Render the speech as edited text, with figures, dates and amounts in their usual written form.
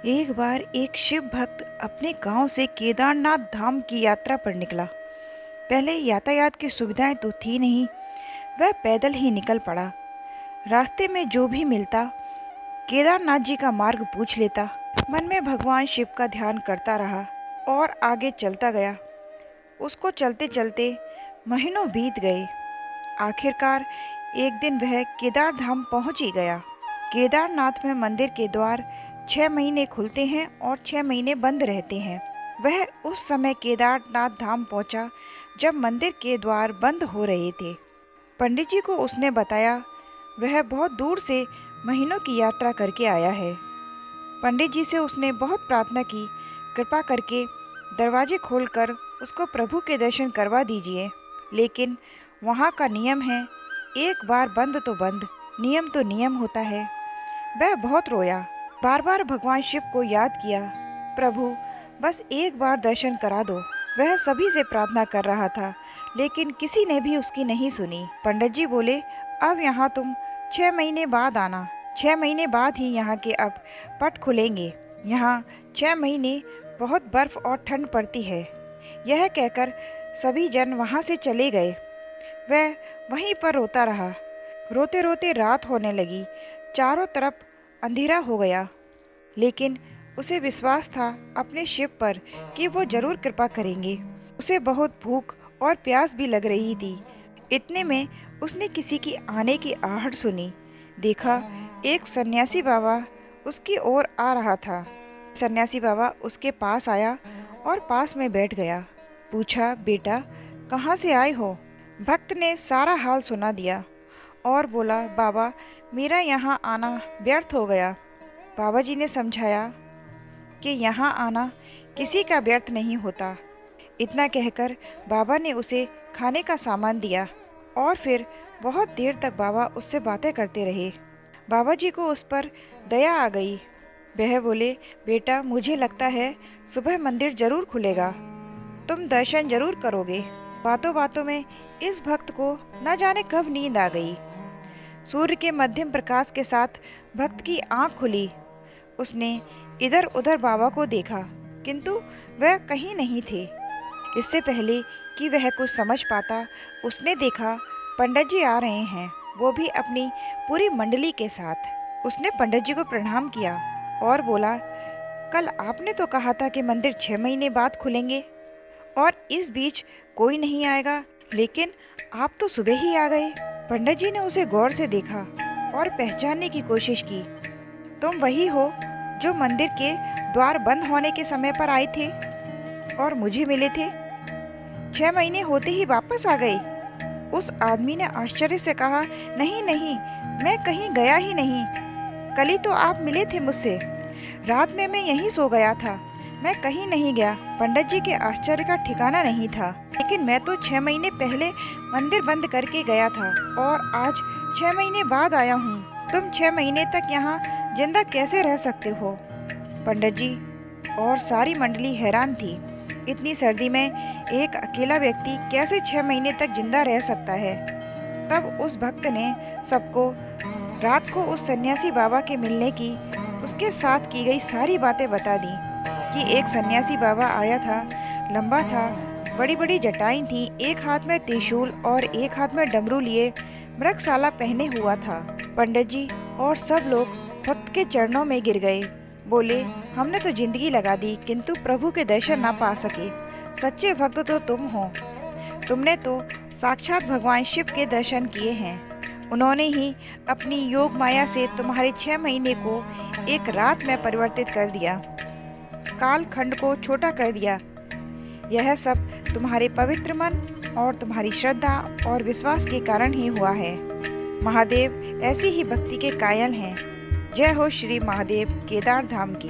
एक बार एक शिव भक्त अपने गांव से केदारनाथ धाम की यात्रा पर निकला। पहले यातायात की सुविधाएं तो थी नहीं। वह पैदल ही निकल पड़ा। रास्ते में जो भी मिलता केदारनाथ जी का मार्ग पूछ लेता। मन में भगवान शिव का ध्यान करता रहा और आगे चलता गया। उसको चलते चलते महीनों बीत गए। आखिरकार एक दिन वह केदार धाम पहुंच ही गया। केदारनाथ में मंदिर के द्वार 6 महीने खुलते हैं और 6 महीने बंद रहते हैं। वह उस समय केदारनाथ धाम पहुंचा जब मंदिर के द्वार बंद हो रहे थे। पंडित जी को उसने बताया वह बहुत दूर से महीनों की यात्रा करके आया है। पंडित जी से उसने बहुत प्रार्थना की, कृपा करके दरवाजे खोलकर उसको प्रभु के दर्शन करवा दीजिए। लेकिन वहाँ का नियम है, एक बार बंद तो बंद, नियम तो नियम होता है। वह बहुत रोया, बार बार भगवान शिव को याद किया, प्रभु बस एक बार दर्शन करा दो। वह सभी से प्रार्थना कर रहा था, लेकिन किसी ने भी उसकी नहीं सुनी। पंडित जी बोले, अब यहाँ तुम 6 महीने बाद आना। 6 महीने बाद ही यहाँ के अब पट खुलेंगे। यहाँ 6 महीने बहुत बर्फ और ठंड पड़ती है। यह कहकर सभी जन वहाँ से चले गए। वह वहीं पर रोता रहा। रोते रोते रात होने लगी, चारों तरफ अंधेरा हो गया। लेकिन उसे विश्वास था अपने शिव पर कि वो जरूर कृपा करेंगे। उसे बहुत भूख और प्यास भी लग रही थी। इतने में उसने किसी की आने की आहट सुनी। देखा एक सन्यासी बाबा उसकी ओर आ रहा था। सन्यासी बाबा उसके पास आया और पास में बैठ गया। पूछा, बेटा कहाँ से आए हो? भक्त ने सारा हाल सुना दिया और बोला, बाबा मेरा यहाँ आना व्यर्थ हो गया। बाबा जी ने समझाया कि यहाँ आना किसी का व्यर्थ नहीं होता। इतना कहकर बाबा ने उसे खाने का सामान दिया और फिर बहुत देर तक बाबा उससे बातें करते रहे। बाबा जी को उस पर दया आ गई। वह बोले, बेटा मुझे लगता है सुबह मंदिर जरूर खुलेगा, तुम दर्शन जरूर करोगे। बातों बातों में इस भक्त को न जाने कब नींद आ गई। सूर्य के मध्यम प्रकाश के साथ भक्त की आंख खुली। उसने इधर उधर बाबा को देखा, किंतु वह कहीं नहीं थे। इससे पहले कि वह कुछ समझ पाता, उसने देखा पंडित जी आ रहे हैं, वो भी अपनी पूरी मंडली के साथ। उसने पंडित जी को प्रणाम किया और बोला, कल आपने तो कहा था कि मंदिर 6 महीने बाद खुलेंगे और इस बीच कोई नहीं आएगा, लेकिन आप तो सुबह ही आ गए। पंडित जी ने उसे गौर से देखा और पहचानने की कोशिश की। तुम वही हो जो मंदिर के द्वार बंद होने के समय पर आए थे और मुझे मिले थे। 6 महीने होते ही वापस आ गए। उस आदमी ने आश्चर्य से कहा, नहीं नहीं, मैं कहीं गया ही नहीं। कल ही तो आप मिले थे मुझसे। रात में मैं यहीं सो गया था, मैं कहीं नहीं गया। पंडित जी के आश्चर्य का ठिकाना नहीं था। लेकिन मैं तो 6 महीने पहले मंदिर बंद करके गया था और आज 6 महीने बाद आया हूँ। तुम 6 महीने तक यहाँ जिंदा कैसे रह सकते हो? पंडित जी और सारी मंडली हैरान थी। इतनी सर्दी में एक अकेला व्यक्ति कैसे 6 महीने तक जिंदा रह सकता है? तब उस भक्त ने सबको रात को उस सन्यासी बाबा के मिलने की, उसके साथ की गई सारी बातें बता दी कि एक सन्यासी बाबा आया था, लंबा था, बड़ी बड़ी जटाएं थी, एक हाथ में त्रिशूल और एक हाथ में डमरू लिए मृगशाला पहने हुआ था। पंडित जी और सब लोग भक्त के चरणों में गिर गए। बोले, हमने तो जिंदगी लगा दी किंतु प्रभु के दर्शन ना पा सके। सच्चे भक्त तो तुम हो। तुमने तो साक्षात भगवान शिव के दर्शन किए हैं। उन्होंने ही अपनी योग माया से तुम्हारे 6 महीने को एक रात में परिवर्तित कर दिया, काल खंड को छोटा कर दिया। यह सब तुम्हारे पवित्र मन और तुम्हारी श्रद्धा और विश्वास के कारण ही हुआ है। महादेव ऐसी ही भक्ति के कायल हैं। जय हो श्री महादेव केदार धाम की।